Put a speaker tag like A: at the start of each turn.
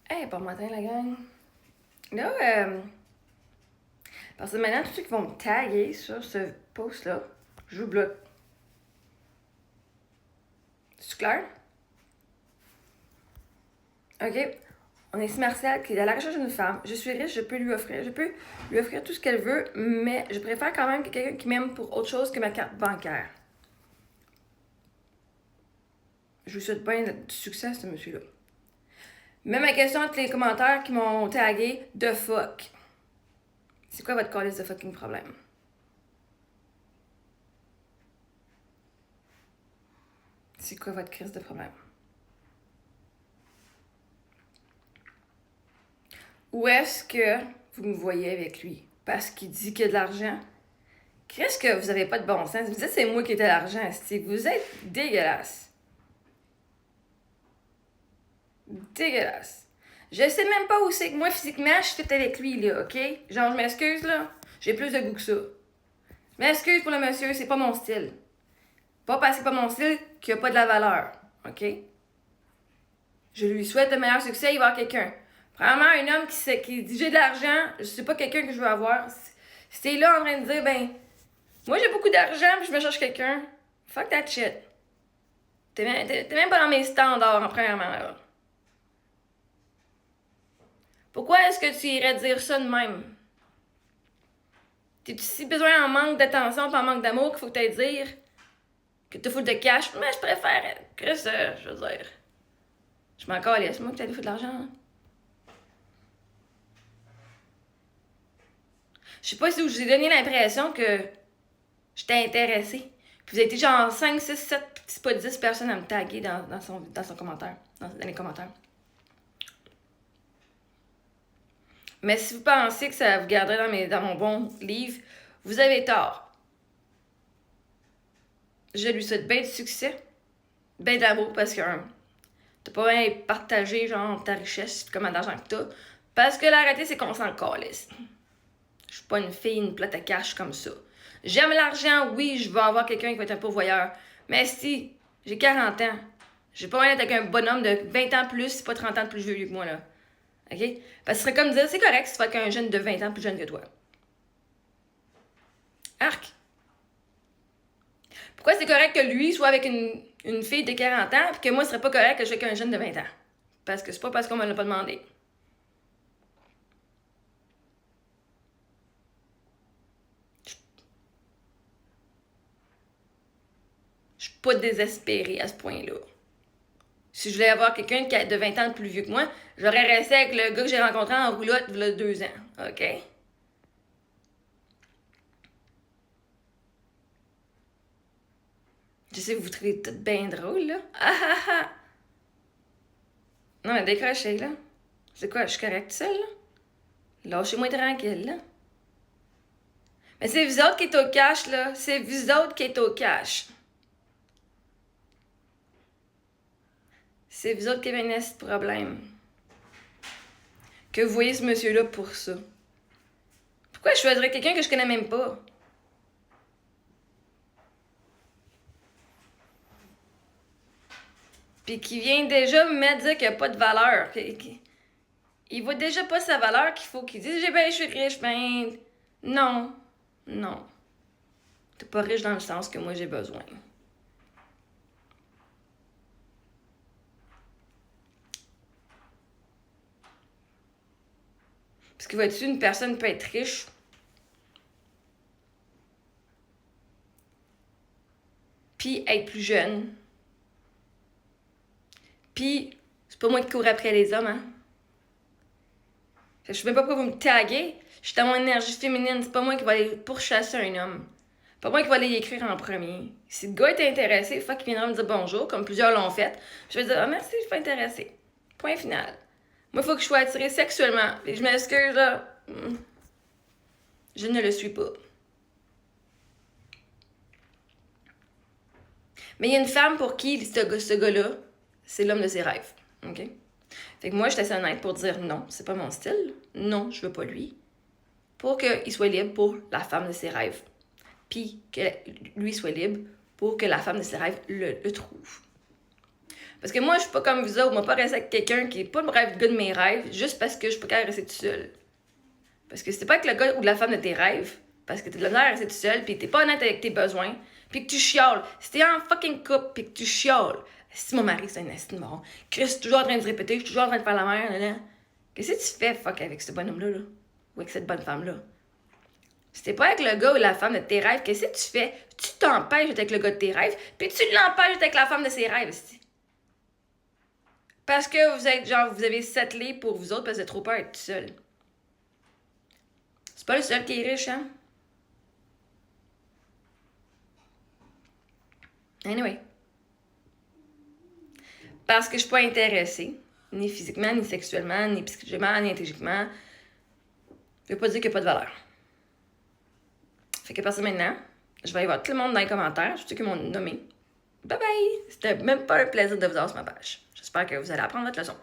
A: Hey, bon matin, la gang. Là, parce que maintenant, tous ceux qui vont me taguer sur ce post-là, je vous bloque. C'est clair? OK. On est ici Marcel qui est à la recherche d'une femme. Je suis riche, je peux lui offrir tout ce qu'elle veut, mais je préfère quand même quelqu'un qui m'aime pour autre chose que ma carte bancaire. Je vous souhaite bien du succès à ce monsieur-là. Mais ma question entre les commentaires qui m'ont tagué, de fuck. C'est quoi votre calice de fucking problème? C'est quoi votre crise de problème? Où est-ce que vous me voyez avec lui? Parce qu'il dit qu'il y a de l'argent? Qu'est-ce que vous avez pas de bon sens? Vous dites c'est moi qui ai de l'argent, c'est vous êtes dégueulasse. Dégueulasse. Je sais même pas où c'est que moi, physiquement, je suis avec lui, là, OK? Genre, je m'excuse, là. J'ai plus de goût que ça. Je m'excuse pour le monsieur, c'est pas mon style. Pas parce que c'est pas mon style qu'il a pas de la valeur, OK? Je lui souhaite le meilleur succès, il va avoir quelqu'un. Premièrement, un homme qui dit j'ai de l'argent, c'est pas quelqu'un que je veux avoir. Si t'es là en train de dire, ben, moi j'ai beaucoup d'argent puis je me cherche quelqu'un, fuck that shit. T'es même pas dans mes standards, en premièrement, là. Pourquoi est-ce que tu irais dire ça de même? T'es-tu si besoin en manque d'attention pis en manque d'amour qu'il faut que t'ailles dire que t'as foutu de cash? Mais je préfère que ça, je veux dire. Je m'en calisse, moi, que t'allais foutre de l'argent. Hein? Je sais pas si je vous ai donné l'impression que j'étais intéressée. Puis vous avez été genre 5, 6, 7, c'est pas 10 personnes à me taguer dans son commentaire. Dans les commentaires. Mais si vous pensez que ça vous garderait dans mon bon livre, vous avez tort. Je lui souhaite bien du succès, bien d'amour, parce que t'as pas rien à partager genre ta richesse, comment d'argent que t'as. Parce que la réalité, c'est qu'on s'en calisse. Je suis pas une fille, une plate à cash comme ça. J'aime l'argent, oui, je veux avoir quelqu'un qui va être un pourvoyeur. Mais si j'ai 40 ans, j'ai pas rien d'être avec un bonhomme de 20 ans plus, c'est pas 30 ans de plus vieux que moi, là. OK? Parce que ce serait comme dire, c'est correct si tu vas avec un jeune de 20 ans plus jeune que toi. Arc! Pourquoi c'est correct que lui soit avec une fille de 40 ans, puis que moi, ce serait pas correct que je sois avec un jeune de 20 ans? Parce que c'est pas parce qu'on me l'a pas demandé. Je suis pas désespérée à ce point-là. Si je voulais avoir quelqu'un qui est de 20 ans de plus vieux que moi, j'aurais resté avec le gars que j'ai rencontré en roulotte il y a 2 ans. OK? Je sais que vous trouvez tout bien drôle, là. Ah ah ah! Non, mais décrochez, là. C'est quoi, je suis correcte seule, là? Lâchez-moi tranquille, là. Mais c'est vous autres qui êtes au cash, là. C'est vous autres qui êtes au cash. C'est vous autres qui avez un ce problème. Que vous voyez ce monsieur-là pour ça. Pourquoi je choisirais quelqu'un que je connais même pas? Puis qui vient déjà me mettre dire qu'il n'y a pas de valeur. Il voit déjà pas sa valeur qu'il faut qu'il dise je suis riche, ben. Non. Non. T'es pas riche dans le sens que moi j'ai besoin. Parce que vois-tu, une personne peut être riche. Puis être plus jeune. Puis, c'est pas moi qui cours après les hommes, hein. Je sais même pas pourquoi vous me taguez. Je suis dans mon énergie féminine. C'est pas moi qui va aller pourchasser un homme. Pas moi qui va aller y écrire en premier. Si le gars est intéressé, faut qu'il viendra me dire bonjour, comme plusieurs l'ont fait. Je vais dire, ah merci, je suis pas intéressée. Point final. Moi, il faut que je sois attirée sexuellement. Et je m'excuse, là. Je ne le suis pas. Mais il y a une femme pour qui ce gars-là, c'est l'homme de ses rêves. OK? Fait que moi, j'étais assez honnête pour dire non, c'est pas mon style. Non, je veux pas lui. Pour qu'il soit libre pour la femme de ses rêves. Puis que lui soit libre pour que la femme de ses rêves le trouve. Parce que moi, je suis pas comme vous autres. Moi, pas rester avec quelqu'un qui est pas le gars de mes rêves, juste parce que je suis pas capable de rester tout seul. Parce que si t'es pas avec le gars ou la femme de tes rêves, parce que t'es de la misère à rester tout seul, pis t'es pas honnête avec tes besoins, pis que tu chiales. Si t'es en fucking couple, pis que tu chiales. Si mon mari, c'est un esti de moron. Chris, je suis toujours en train de se répéter, je suis toujours en train de faire la mère, là. Qu'est-ce que tu fais, fuck, avec ce bonhomme-là, là? Ou avec cette bonne femme-là? Si t'es pas avec le gars ou la femme de tes rêves, qu'est-ce que tu fais? Tu t'empêches d'être avec le gars de tes rêves, puis tu l'empêches d'être avec la femme de ses rêves, esti. Parce que vous êtes, genre, vous avez settlé pour vous autres parce que vous avez trop peur d'être tout seul. C'est pas le seul qui est riche, hein? Anyway. Parce que je suis pas intéressée, ni physiquement, ni sexuellement, ni psychologiquement, ni intellectuellement. Je veux pas dire qu'il n'y a pas de valeur. Fait que parce que maintenant, je vais aller voir tout le monde dans les commentaires, tous ceux qui m'ont nommé. Bye bye! C'était même pas un plaisir de vous avoir sur ma page. J'espère que vous allez apprendre votre leçon.